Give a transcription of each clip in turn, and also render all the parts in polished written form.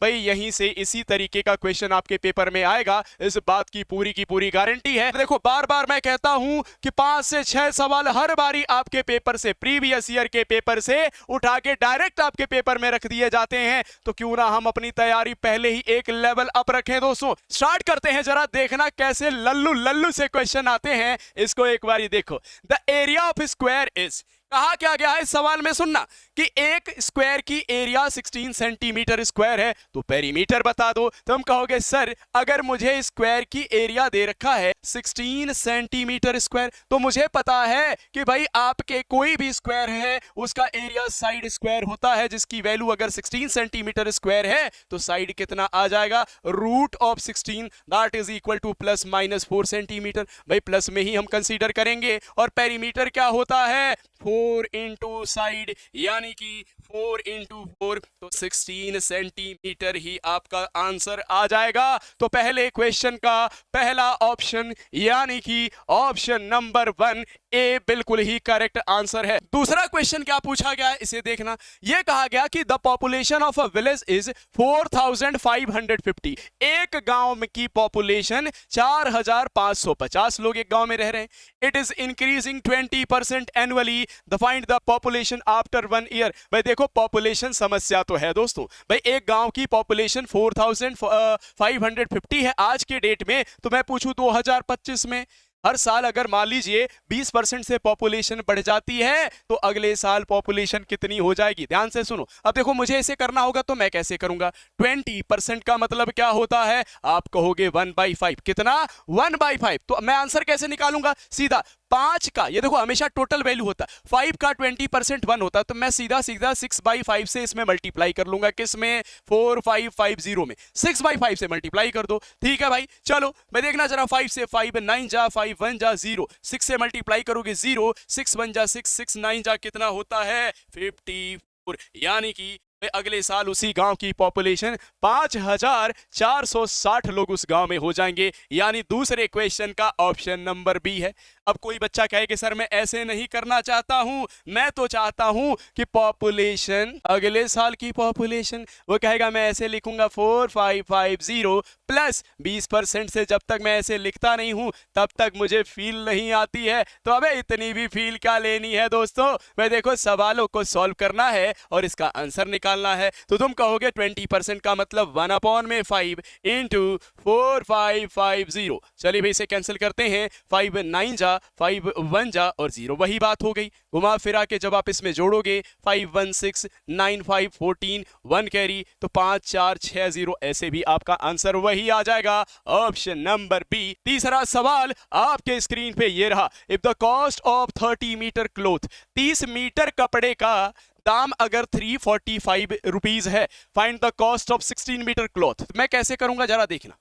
भाई यहीं से इसी तरीके का क्वेश्चन आपके पेपर में आएगा, इस बात की पूरी गारंटी है। देखो बार बार मैं कहता हूं कि 5 से 6 सवाल हर बारी आपके पेपर से, प्रीवियस ईयर के पेपर से उठा के डायरेक्ट आपके पेपर में रख दिए जाते हैं, तो क्यों ना हम अपनी तैयारी पहले ही एक लेवल अप रखें। दोस्तों स्टार्ट करते हैं, जरा देखना कैसे लल्लू लल्लू से क्वेश्चन आते हैं। इसको एक बारी देखो। The area of square is, कहा क्या गया है इस सवाल में, सुनना कि एक स्क्वायर की एरिया 16 सेंटीमीटर स्क्वायर है, तो पेरीमीटर बता दो। तुम कहोगे सर अगर मुझे स्क्वायर की एरिया दे रखा है 16 सेंटीमीटर स्क्वायर, तो मुझे पता है कि भाई आपके कोई भी स्क्वायर है उसका एरिया साइड स्क्वायर होता है, जिसकी वैल्यू अगर 16 सेंटीमीटर स्क्वायर है तो साइड कितना आ जाएगा, root of 16 that is equal to plus minus 4 centimetre. भाई प्लस में ही हम कंसीडर करेंगे। और पेरीमीटर क्या होता है, 4 इंटू साइड, यानी कि 4 इंटू 4, तो 16 सेंटीमीटर ही आपका आंसर आ जाएगा। तो पहले क्वेश्चन का पहला ऑप्शन यानी कि ऑप्शन नंबर 1 ए बिल्कुल ही करेक्ट आंसर है। दूसरा क्वेश्चन क्या पूछा गया है इसे देखना। यह कहा गया कि the population of a village is 4550। एक गांव में की पॉपुलेशन 4550 लोग एक गांव में रह रहे हैं। It is increasing 20% annually, the find the population after 1 year. भाई देखो पॉपुलेशन समस्या तो है दोस्तों। भाई एक गांव की पॉपुलेशन 4550 है आज के डेट में, तो मैं पूछूं 2025 में हर साल अगर मान लीजिए 20% से पॉपुलेशन बढ़ जाती है तो अगले साल पॉपुलेशन कितनी हो जाएगी। ध्यान से सुनो। अब देखो मुझे इसे करना होगा तो मैं कैसे करूंगा, 20% का मतलब क्या होता है, आप कहोगे 1/5। कितना, 1/5। तो मैं आंसर कैसे निकालूंगा, सीधा 5 का, ये देखो हमेशा टोटल वैल्यू होता है, 5 का 20% 1 होता है, तो मैं सीधा 6/5 से इसमें मल्टीप्लाई कर लूंगा। किसमें, 4550 में 6/5 से मल्टीप्लाई कर दो। ठीक है भाई, चलो मैं देखना जरा, 5 से 5 9 जा, 5 1 जा 0, 6 से मल्टीप्लाई करोगे 0, 6 1 जा 6, 6 9 जा कितना होता है 54। यानी कि अगले साल उसी गांव की पॉपुलेशन 5460 लोग उस गांव में हो जाएंगे। यानी दूसरे क्वेश्चन का ऑप्शन नंबर बी है। अब कोई बच्चा कहे कि सर मैं ऐसे नहीं करना चाहता हूं, मैं तो चाहता हूं कि पॉपुलेशन, अगले साल की पॉपुलेशन, वो कहेगा मैं ऐसे लिखूंगा 4550 प्लस 20%। से जब तक मैं ऐसे लिखता नहीं हूं तब तक मुझे फील नहीं आती है। तो अबे इतनी भी फील क्या लेनी है दोस्तों। मैं देखो सवालों को सॉल्व करना है और इसका आंसर निकालना है। तो तुम कहोगे 20% का मतलब 1/5 इंटू 4550। चलिए भाई इसे कैंसिल करते हैं, 5 9 जा, 5 1 जा और 0, वही बात हो गई। घुमा फिरा के जब आप इसमें जोड़ोगे 5 1 6 9 5 14, 1 कैरी, तो 5 4 6 0, ऐसे भी आपका आंसर वही आ जाएगा, ऑप्शन नंबर बी। तीसरा सवाल आपके स्क्रीन पे ये रहा। If the cost of 30 metre cloth, 30 metre कपड़े का दाम अगर 345 रुपीज है, find the cost of 16 metre cloth. मैं कैसे करूंगा जरा देखना।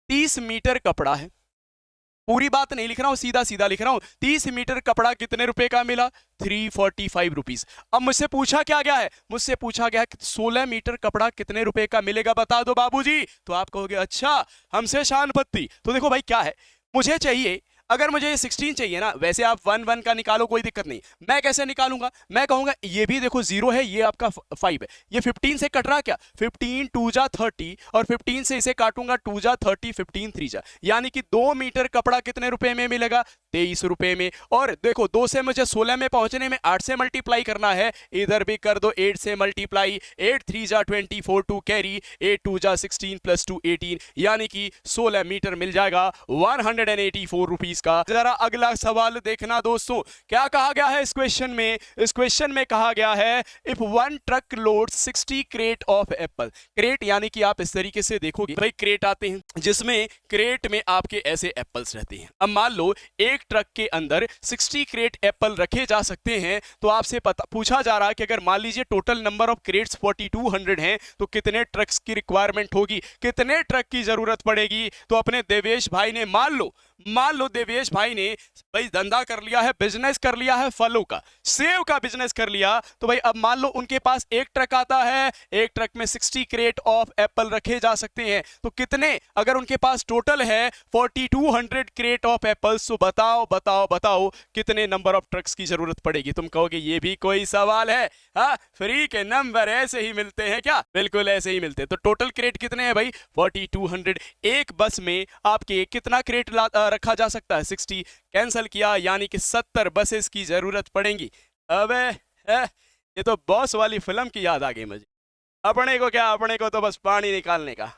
30 मीटर कपड़ा है, पूरी बात नहीं लिख रहा हूं, सीधा सीधा लिख रहा हूं। 30 मीटर कपड़ा कितने रुपए का मिला, 345 रुपीज। अब मुझसे पूछा क्या गया है, मुझसे पूछा गया कि 16 मीटर कपड़ा कितने रुपए का मिलेगा, बता दो बाबूजी। तो आप कहोगे अच्छा हमसे शान पत्ती। तो देखो भाई क्या है, मुझे चाहिए, अगर मुझे 16 चाहिए ना, वैसे आप 1 1 का निकालो कोई दिक्कत नहीं, मैं कैसे निकालूंगा, मैं कहूंगा ये भी देखो 0 है, ये आपका 5 है, ये 15 से कट रहा क्या, 15 2 जा 30 और 15 से इसे काटूंगा 2 जा 30, 15 3 जा, यानी कि 2 मीटर कपड़ा कितने रुपए में मिलेगा, 23 रुपए में। और देखो 2 से मुझे 16 में पहुंचने में 8 से मल्टीप्लाई करना है, इधर भी कर दो 8 से मल्टीप्लाई, 8 3 जा 24, 2 कैरी, 8 2 जा 16 प्लस 2 18, यानी कि 16 मीटर मिल जाएगा 184 रुपीज का। जरा अगला सवाल देखना दोस्तों, क्या कहा गया है इस क्वेश्चन में। इस क्वेश्चन में कहा गया है if 1 truck load 60 crate of Apple. Crate यानी कि आप इस तरीके से देखोगे भाई, क्रेट आते हैं जिसमें क्रेट में आपके ऐसे एप्पल्स रहते हैं। अब मान लो एक ट्रक के अंदर 60 क्रेट एप्पल रखे जा सकते हैं, तो आपसे पूछा जा रहा है कि अगर मान लीजिए टोटल नंबर ऑफ क्रेट्स 4200 हैं, तो कितने ट्रक्स की रिक्वायरमेंट होगी, कितने ट्रक की जरूरत पड़ेगी। तो अपने देवेश भाई ने मान लो मान लो देवेश भाई ने भाई धंधा कर लिया है, बिजनेस कर लिया है फलों का, सेब का बिजनेस कर लिया, तो भाई अब मान लो उनके पास एक ट्रक आता है, एक ट्रक में 60 क्रेट ऑफ एप्पल रखे जा सकते हैं। तो कितने, अगर उनके पास टोटल है 4200 क्रेट ऑफ एप्पल्स, तो बताओ बताओ बताओ कितने नंबर ऑफ ट्रक्स की जरूरत पड़ेगी। तुम कहोगे ये भी कोई सवाल है? हाँ, फ्री के नंबर ऐसे ही मिलते हैं क्या? बिल्कुल ऐसे ही मिलते हैं। तो टोटल क्रेट कितने हैं भाई? 4200। एक बस में आपके कितना क्रेट रखा जा सकता है? 60। कैंसिल किया, यानी कि 70 बसेस की जरूरत पड़ेगी। अबे ये तो बॉस वाली फिल्म की याद आ गई मुझे। अपने को क्या, अपने को तो बस पानी निकालने का